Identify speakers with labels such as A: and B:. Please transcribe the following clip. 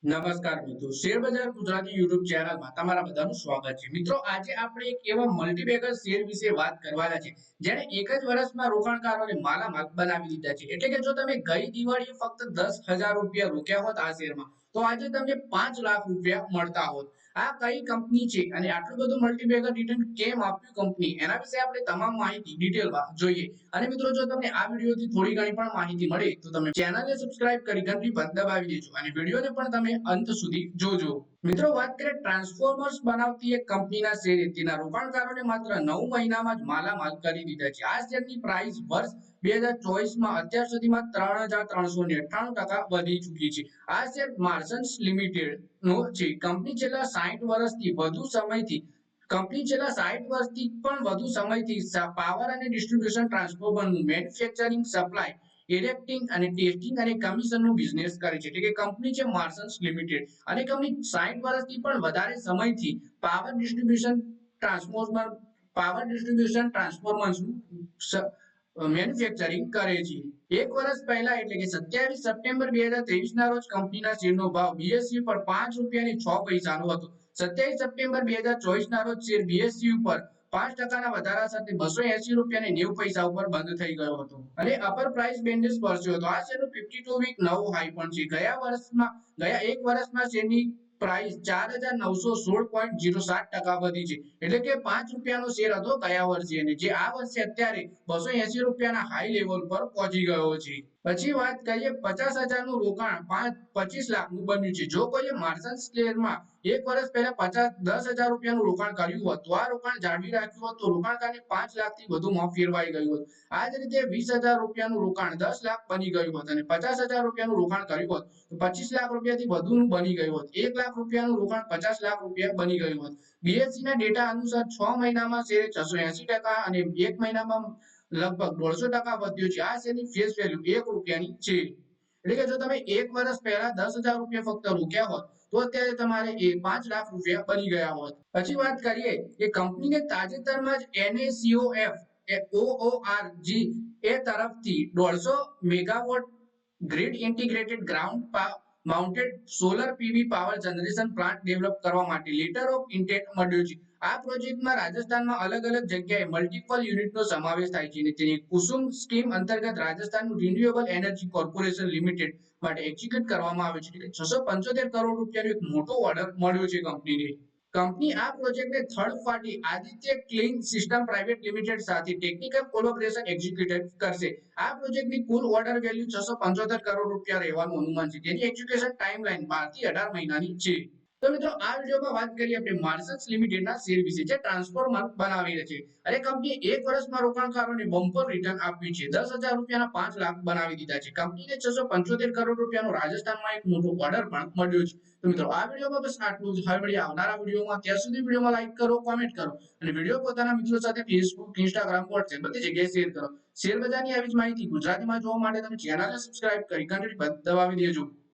A: નમસ્કાર મિત્રો, શેર બજાર ગુજરાતી યુટ્યુબ ચેનલમાં તમારા બધાનું સ્વાગત છે. મિત્રો, આજે આપણે એક એવા મલ્ટીબેગર શેર વિશે વાત કરવાના છે જેણે એક જ વર્ષમાં રોકાણકારોને માલામાલ બનાવી દીધા છે. એટલે કે જો તમે ગઈ દિવાળીએ ફક્ત 10,000 રૂપિયા રોક્યા હોત આ શેરમાં, તો આજે તમને 5 લાખ રૂપિયા મળતા હોત. આ કઈ કંપની છે અને આટલું બધું મલ્ટીબેગર રિટર્ન કેમ આપ્યું કંપની, એના વિશે આપણે તમામ માહિતી ડિટેલમાં જોઈએ. અને મિત્રો, જો તમને આ વિડીયોથી થોડી ઘણી પણ માહિતી મળે તો તમે ચેનલને સબસ્ક્રાઇબ કરી ઘંટી પર દબાવી દેજો અને વિડીયોને પણ તમે અંત સુધી જોજો. મિત્રો, વાત કરીએ ટ્રાન્સફોર્મર્સ બનાવતી એક કંપનીના શેરે તેના રોકાણકારોને માત્ર 9 મહિનામાં જ માલામાલ કરી દીધા છે. આ શેરની પ્રાઇસ વર્ષ 2024માં અત્યાર સુધીમાં 3,398% વધી ચૂકી છે. આ શેર માર્સન્સ લિમિટેડ નો છે. કંપની છેલ્લા 60 વર્ષથી પણ વધુ સમયથી પાવર અને ડિસ્ટ્રીબ્યુશન ટ્રાન્સફોર્મરનું મેન્યુફેક્ચરિંગ, સપ્લાય, ઇરેક્ટિંગ અને ટેસ્ટિંગ અને કમિશનનું બિઝનેસ કરે છે. એટલે કે કંપની છે માર્સન્સ લિમિટેડ, અને કંપની 60 વર્ષથી પણ વધારે સમયથી પાવર ડિસ્ટ્રીબ્યુશન ટ્રાન્સફોર્મર્સનું મેન્યુફેક્ચરિંગ કરે છે. એક વર્ષ પહેલા એટલે કે 27 સપ્ટેમ્બર 2023ના રોજ કંપનીના શેરનો ભાવ બીએસયુ પર 5 રૂપિયા અને 6 પૈસાનો હતો. 27 સપ્ટેમ્બર 2024ના રોજ શેર બીએસયુ પર 5% વધારા સાથે 280 રૂપિયા અને 90 પૈસા ઉપર બંધ થઈ ગયો હતો અને અપર પ્રાઇસ બેન્ડને સ્પર્શ્યો હતો. આ શેરનું 52 વીક નવો હાઈ પણ છે. ગયા એક વર્ષમાં શેરની પ્રાઇસ 4,916.07% વધી છે. એટલે કે 5 રૂપિયાનો શેર હતો ગયા વર્ષે, અને જે આ વર્ષે અત્યારે 280 રૂપિયાના હાઈ લેવલ પર પહોંચી ગયો છે. પછી વાત કરીએ 50,000નું રોકાણ 25 લાખનું બન્યું છે. જો કોઈએ માર્સન્સ શેરમાં એક વર્ષ પહેલા 10,000 રૂપિયાનું રોકાણ કર્યું હોત તો આ રોકાણ જાળવી રાખ્યું હોત તો રોકાણકારને 5 લાખથી વધુમાં ફેરવાઈ ગયું હોત. આ જ રીતે 20,000 રૂપિયાનું રોકાણ 10 લાખ બની ગયું હોત અને 50,000 રૂપિયાનું રોકાણ કર્યું હોત તો 25 લાખ રૂપિયાથી વધુનું બની ગયું હોત. 1 લાખ રૂપિયાનું રોકાણ 50 લાખ રૂપિયા બની ગયું હોત. બીએસસીના ડેટા અનુસાર 6 મહિનામાં શેરે 680% અને 1 મહિનામાં લગભગ 150% વધ્યો છે. આ શેરની ફેસ વેલ્યુ 1 રૂપિયાની છે. એટલે કે જો તમે એક વર્ષ પહેલા 10,000 રૂપિયા ફક્ત રોક્યા હોત તો અત્યારે તમારે 5 લાખ રૂપિયા બની ગયા હોત. પછી વાત કરીએ કે કંપનીને તાજેતરમાં જ NACOF તરફથી 150 megawatt grid integrated ground mounted solar PV power generation plant develop કરવા માટે લેટર ઓફ ઇન્ટેન્ટ મળ્યો છે. આ પ્રોજેક્ટમાં રાજસ્થાનમાં અલગ અલગ જગ્યાએ મલ્ટિપલ યુનિટનો સમાવેશ થાય છે અને તેની કુસુમ સ્કીમ અંતર્ગત રાજસ્થાનનું રિન્યુએબલ એનર્જી કોર્પોરેશન લિમિટેડ માટે એક્ઝિક્યુટ કરવામાં આવે છે. એટલે 675 કરોડ રૂપિયાનો એક મોટો ઓર્ડર મળ્યો છે કંપનીને. કંપની આ પ્રોજેક્ટને third party Aditya clean system private limited સાથે ટેકનિકલ કોલેબોરેશન એક્ઝિક્યુટ કરશે. આ પ્રોજેક્ટની કુલ ઓર્ડર વેલ્યુ 675 કરોડ રૂપિયા રહેવાનું અનુમાન છે. તેની એક્ઝિક્યુશન ટાઈમલાઈન 12 થી 18 મહિનાની છે. તો મિત્રો, આ વિડીયોમાં વાત કરીએ આપણે માર્સન્સ લિમિટેડના શેર વિશે, જે ટ્રાન્સફોર્મર બનાવી છે. અને કંપનીએ એક વર્ષમાં રોકાણકારોને બમ્પર રિટર્ન આપ્યું છે. 10,000 રૂપિયાના 5 લાખ બનાવી દીધા છે. કંપનીને 675 કરોડ રૂપિયાનો રાજસ્થાનમાં એક મોટો ઓર્ડર પણ મળ્યો છે. તો મિત્રો, આ વિડીયોમાં બસ આટલું જ. હવે મળીએ આવનારા વિડીયોમાં. ત્યાં સુધી વિડીયોમાં લાઈક કરો, કોમેન્ટ કરો અને વિડીયો પોતાના મિત્રો સાથે ફેસબુક, ઇન્સ્ટાગ્રામ, વોટ્સએપ બધી જગ્યાએ શેર કરો. શેર બજારની આવી જ માહિતી ગુજરાતીમાં જોવા માટે તમે ચેનલને સબસ્ક્રાઇબ કરી ઘંટડી પર દબાવી દેજો.